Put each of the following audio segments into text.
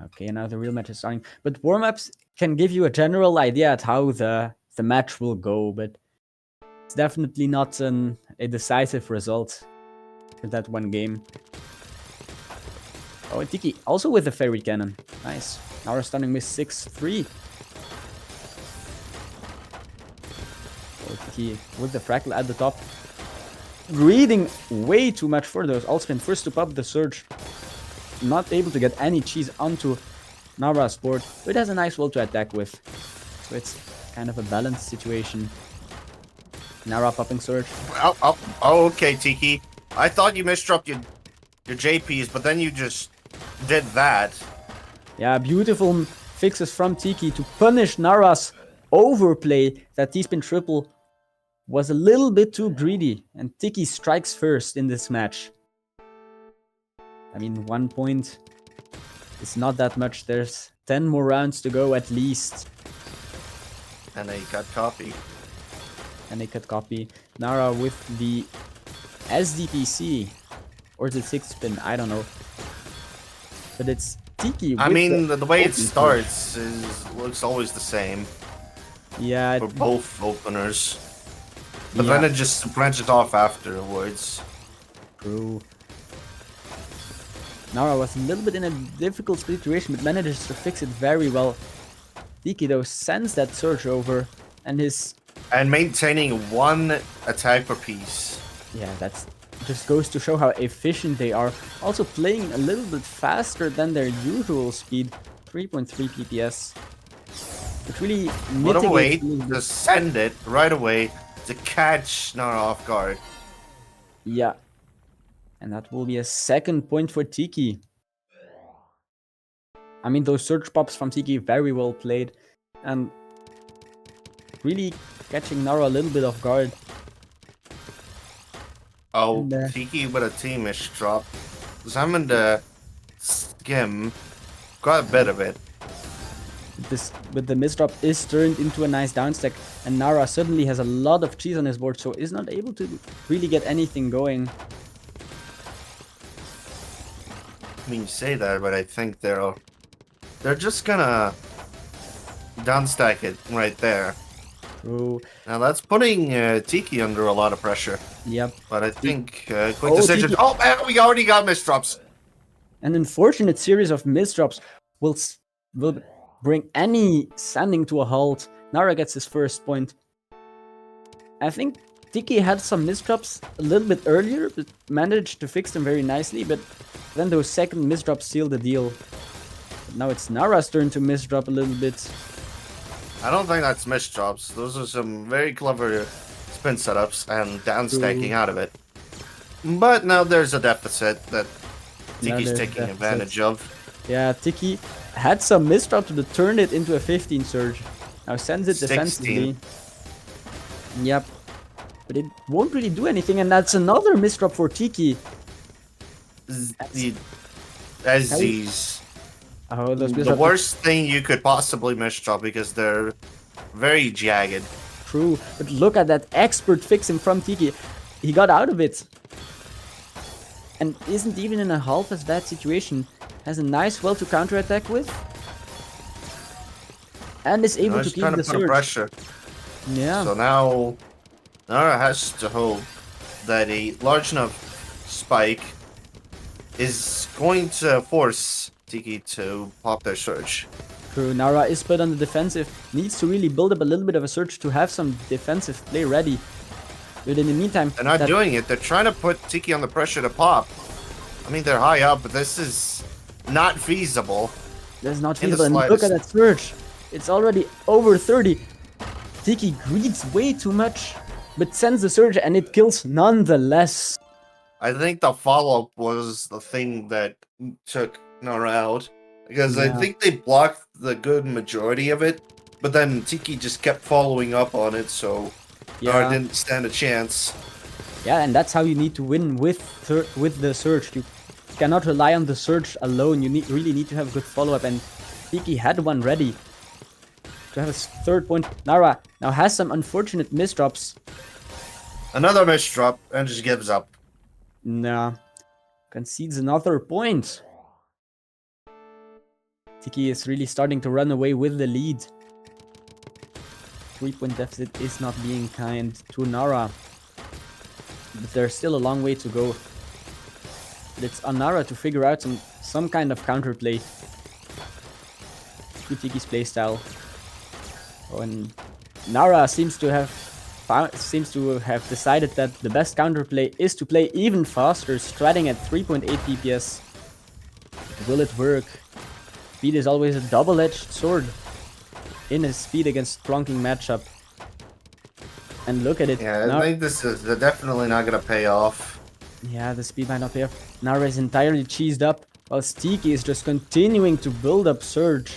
Okay, now the real match is starting. But warm-ups can give you a general idea at how the match will go, but it's definitely not a decisive result for that one game. Oh, and Tiki also with the fairy cannon. Nice. Now we're starting with 6-3. Oh, Tiki with the fractal at the top. Greeding way too much for those. Allspin first to pop the surge. Not able to get any cheese onto NARAA's board, but it has a nice wall to attack with. So it's kind of a balanced situation. NARAA popping surge. Oh, okay, Tiki. I thought you misdropped your JPs, but then you just did that. Yeah, beautiful fixes from Tiki to punish NARAA's overplay. That T-spin triple was a little bit too greedy, and Tiki strikes first in this match. I mean, 1 point is not that much. There's 10 more rounds to go at least. And they got copy. And they could copy. NARAA with the SDPC. Or the 6-spin, I don't know. But it's Tiki. I mean, the way it starts looks always the same. Yeah. For both openers. But then it just branches off afterwards. True. NARAA was a little bit in a difficult situation, but manages to fix it very well. Tiki, though, sends that surge over, and maintaining one attack per piece. Yeah, that's just goes to show how efficient they are. Also playing a little bit faster than their usual speed, 3.3 PPS. It really mitigates. What a way to send it right away to catch NARAA off guard. Yeah. And that will be a second point for Tiki. I mean, those surge pops from Tiki very well played. And really catching NARAA a little bit off guard. Oh, Tiki with a teamish drop. Examine the skim. Quite a bit of it. But the misdrop is turned into a nice downstack. And NARAA suddenly has a lot of cheese on his board, so is not able to really get anything going. I mean, you say that, but I think they're just gonna downstack it right there. True. Now that's putting Tiki under a lot of pressure. Yep. But I think quick decision. Tiki. Oh man, we already got misdrops. An unfortunate series of misdrops will bring any sanding to a halt. NARAA gets his first point. I think Tiki had some misdrops a little bit earlier, but managed to fix them very nicely, but then those second misdrops seal the deal. But now it's NARAA's turn to misdrop a little bit. I don't think that's misdrops. Those are some very clever spin setups and downstacking out of it. But now there's a deficit that Tiki's taking advantage of. Yeah, Tiki had some misdrops but turned it into a 15 surge. Now sends it defensively. Yep. But it won't really do anything, and that's another misdrop for Tiki. Z's. Oh, the worst thing you could possibly misdrop because they're very jagged. True, but look at that expert fixing from Tiki. He got out of it. And isn't even in a half as bad situation. Has a nice well to counterattack with. And is able to keep the surge. Pressure. Yeah. So now NARAA has to hope that a large enough spike is going to force Tiki to pop their surge. True, NARAA is put on the defensive, needs to really build up a little bit of a surge to have some defensive play ready. But in the meantime... They're not doing it, they're trying to put Tiki on the pressure to pop. I mean, they're high up, but this is not feasible. This is not feasible, and look at that surge. It's already over 30. Tiki greeds way too much, but sends the surge and it kills nonetheless. I think the follow-up was the thing that took NARAA out, because I think they blocked the good majority of it, but then Tiki just kept following up on it, so NARAA didn't stand a chance. Yeah, and that's how you need to win with the surge. You cannot rely on the surge alone. You really need to have a good follow-up, and Tiki had one ready to have his third point. NARAA now has some unfortunate misdrops. Another misdrop and just gives up. Nah, concedes another point. Tiki is really starting to run away with the lead. 3-point deficit is not being kind to NARAA. But there's still a long way to go. But it's on NARAA to figure out some kind of counterplay to Tiki's playstyle. Oh, and NARAA seems to have decided that the best counterplay is to play even faster, stratting at 3.8 DPS. Will it work? Speed is always a double-edged sword in a speed against plonking matchup. And look at it. Yeah, I think this is definitely not gonna pay off. Yeah, the speed might not pay off. NARAA is entirely cheesed up, while Tiki is just continuing to build up Surge.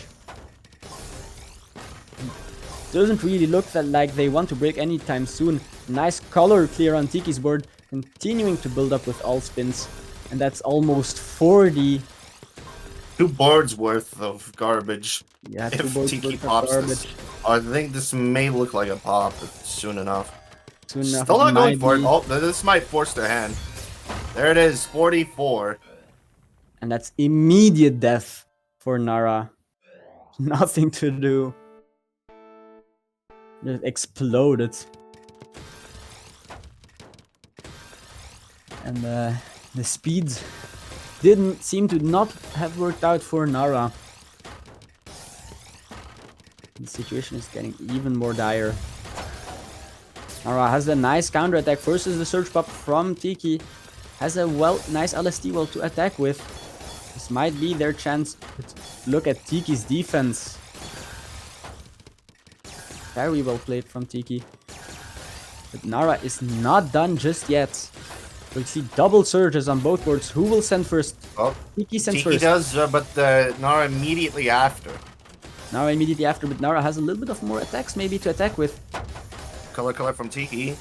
Doesn't really look like they want to break anytime soon. Nice color clear on Tiki's board, continuing to build up with all spins. And that's almost 40. 2 boards worth of garbage. Yeah, if 2 boards Tiki worth of pops garbage. this. I think this may look like a pop soon enough. Soon enough. Still not going for it. Oh, this might force their hand. There it is, 44. And that's immediate death for NARAA. Nothing to do. Just exploded. And the speed didn't seem to not have worked out for NARAA. The situation is getting even more dire. NARAA has a nice counter attack versus the Surge Pop from Tiki. Has a nice LSD wall to attack with. This might be their chance. But look at Tiki's defense. Very well played from Tiki. But NARAA is not done just yet. We'll see double surges on both boards. Who will send first? Oh, Tiki sends Tiki first. does, but NARAA immediately after. NARAA immediately after, but NARAA has a little bit of more attacks maybe to attack with. Color from Tiki.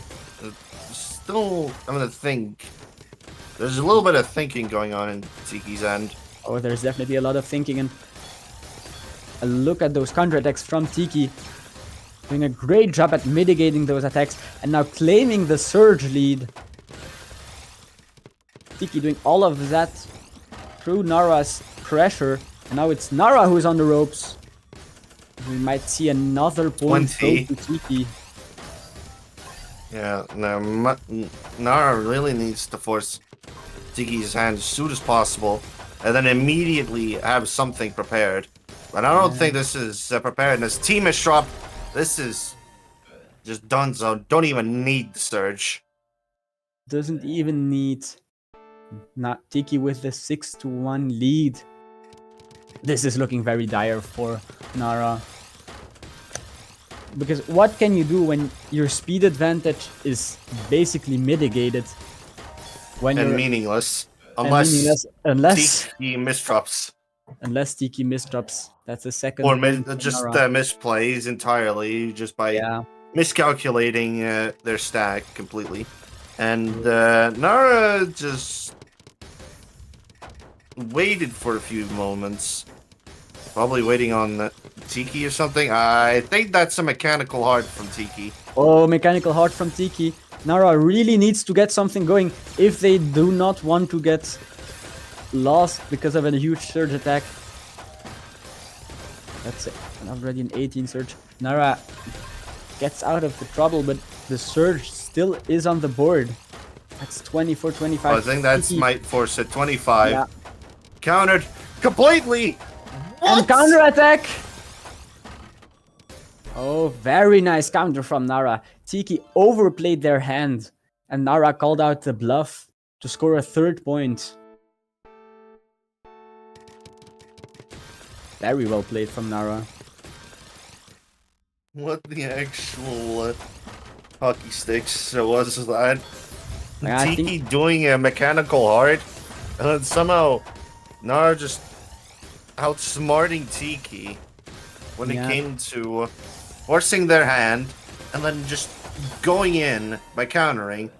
Still, I'm gonna think. There's a little bit of thinking going on in Tiki's end. Oh, there's definitely a lot of thinking, and a look at those counterattacks from Tiki. Doing a great job at mitigating those attacks, and now claiming the Surge lead. Tiki doing all of that through NARAA's pressure, and now it's NARAA who's on the ropes. We might see another point go 20. to Tiki. Yeah, no, NARAA really needs to force Tiki's hand as soon as possible, and then immediately have something prepared. But I don't think this is preparedness. Team is dropped. This is just done, so don't even need the Surge. Doesn't even need. Not Tiki with the 6-1 lead. This is looking very dire for NARAA. Because what can you do when your speed advantage is basically mitigated? When And you're meaningless. unless Tiki misdrops. unless Tiki misdrops. That's the second. Or point for just NARAA. misplays entirely, just by miscalculating their stack completely. And NARAA just waited for a few moments. Probably waiting on Tiki or something. I think that's a mechanical heart from Tiki. Oh, mechanical heart from Tiki. NARAA really needs to get something going if they do not want to get lost because of a huge surge attack. That's it. And already an 18 surge. NARAA gets out of the trouble, but the surge still is on the board. That's 24-25. I think that Tiki. might force it. 25. Yeah. Countered completely. And counter attack. Oh, very nice counter from NARAA. Tiki overplayed their hand, and NARAA called out the bluff to score a 3rd point. Very well played from NARAA. What the actual hockey sticks was that? Yeah, I Tiki doing a mechanical heart, and then somehow NARAA just outsmarting Tiki when it came to forcing their hand and then just going in by countering.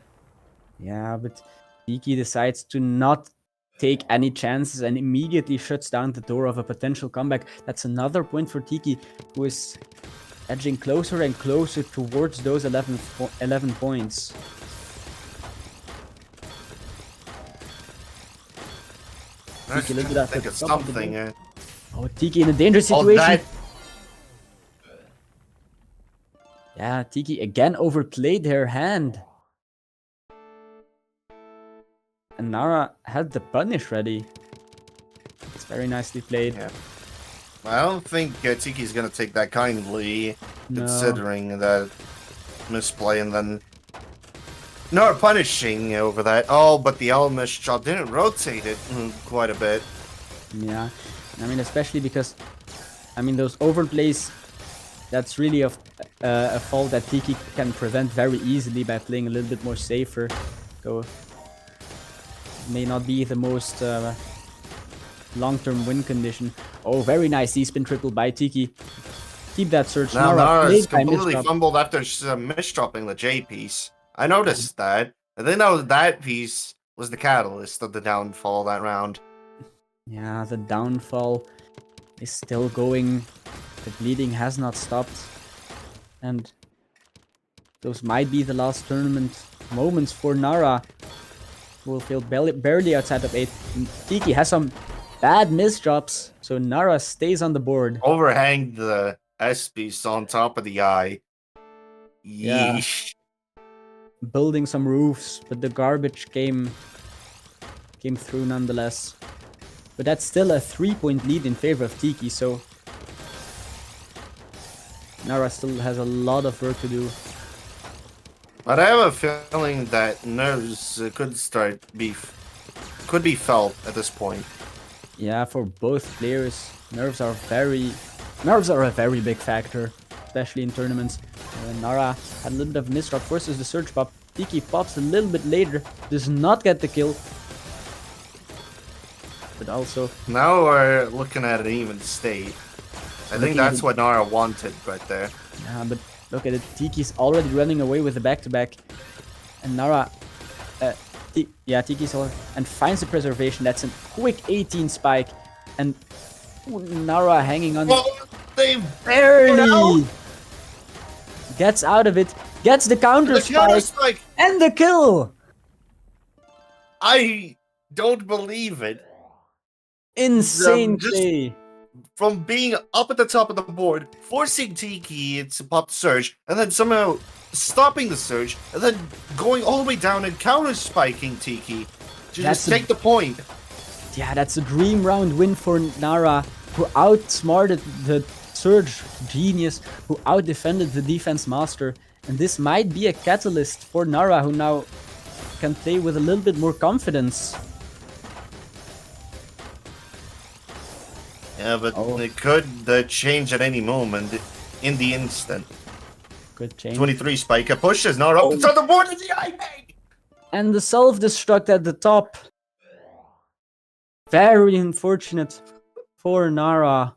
Yeah, but Tiki decides to not take any chances and immediately shuts down the door of a potential comeback. That's another point for Tiki, who is edging closer and closer towards those 11 points. Tiki a little bit I after think the it's top of the something. board. Oh, Tiki in a dangerous Oh, situation. that. Yeah, Tiki again overplayed her hand. And NARAA had the punish ready. It's very nicely played. Yeah. I don't think Tiki's gonna take that kindly, No. considering that misplay and then not punishing over that. Oh, but the Elmish shot didn't rotate it quite a bit. Yeah. I mean, especially because, I mean, those overplays, that's really a fault that Tiki can prevent very easily by playing a little bit more safer. So, may not be the most long-term win condition. Oh, very nice C-spin triple by Tiki. Keep that surge. Now NARAA Nara's played by completely misdrop. fumbled after misdropping the J piece. I noticed that. And then that piece was the catalyst of the downfall that round. Yeah, the downfall is still going. The bleeding has not stopped. And those might be the last tournament moments for NARAA, who will feel barely outside of 8. Tiki has some bad misdrops, so NARAA stays on the board. Overhang the S piece on top of the eye. Yeah. Yeesh. Building some roofs, but the garbage came through nonetheless. But that's still a 3-point lead in favor of Tiki, so NARAA still has a lot of work to do. But I have a feeling that nerves could be felt at this point. Yeah, for both players, nerves are a very big factor, especially in tournaments. NARAA had a little bit of misdrop, forces the surge pop. Tiki pops a little bit later, does not get the kill. But also, Now we're looking at an even state. I think that's what NARAA wanted right there. yeah, but look at it. Tiki's already running away with the back-to-back. And NARAA, Tiki's already, and finds the preservation. That's a quick 18 spike. And NARAA hanging on. Well, they Barely gets out of it, gets the counter spike, and the kill. I don't believe it. Insane Just play. from being up at the top of the board, forcing Tiki to pop the surge, and then somehow stopping the surge, and then going all the way down and counter spiking Tiki to just take the point. Yeah, that's a dream round win for NARAA, who outsmarted the surge genius, who out-defended the defense master. And this might be a catalyst for NARAA, who now can play with a little bit more confidence. Yeah, but it could change at any moment, in the instant. Could change. 23 spike, a push is not up to the board of the eye. And the self-destruct at the top. Very unfortunate for NARAA.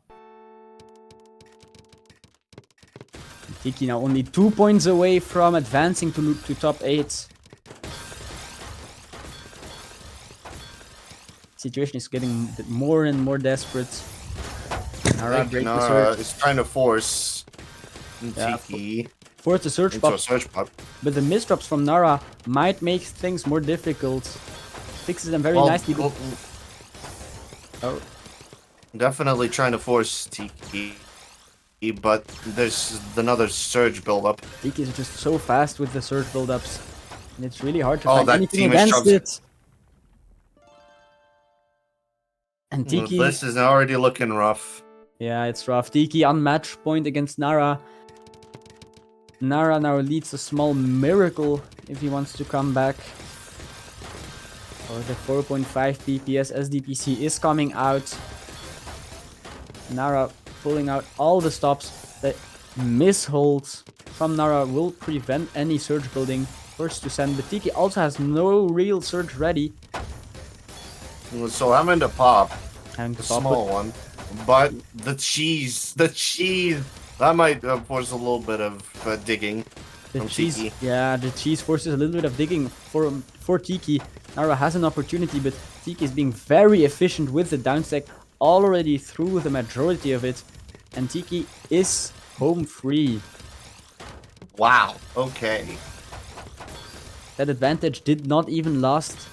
Tiki now only 2 points away from advancing to top 8. Situation is getting more and more desperate. NARAA is trying to force Tiki force the surge into pop. a surge pop. But the misdrops from NARAA might make things more difficult. Fixes them very nicely. Oh. Definitely trying to force Tiki, but there's another surge buildup. Tiki is just so fast with the surge buildups, and it's really hard to find that anything team against it. And Tiki, this is already looking rough. Yeah, it's rough. Tiki on match point against NARAA. NARAA now leads a small miracle if he wants to come back. Oh, the 4.5 PPS SDPC is coming out. NARAA pulling out all the stops. The misholds from NARAA will prevent any surge building. First to send, but Tiki also has no real surge ready. So I'm in the pop, And the small one, but the cheese, that might force a little bit of digging from Tiki. Yeah, the cheese forces a little bit of digging for Tiki. NARAA has an opportunity, but Tiki is being very efficient with the downstack, already through the majority of it, and Tiki is home free. Wow, okay. That advantage did not even last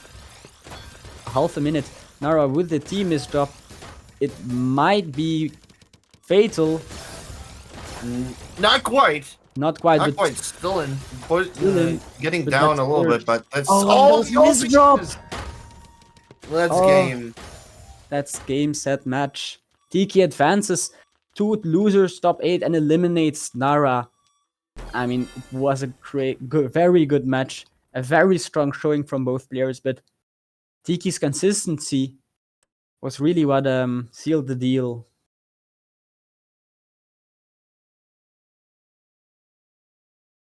half a minute. NARAA with the T misdrop, it might be fatal. Not quite. Not quite, Not but quite. Still in. in, Getting but down that's a little third. bit, but that's Oh, that was the misdrop! Let's Oh. game. That's game, set, match. TIKI advances to losers top 8 and eliminates NARAA. I mean, it was a very good match. A very strong showing from both players, but TIKI's consistency was really what sealed the deal.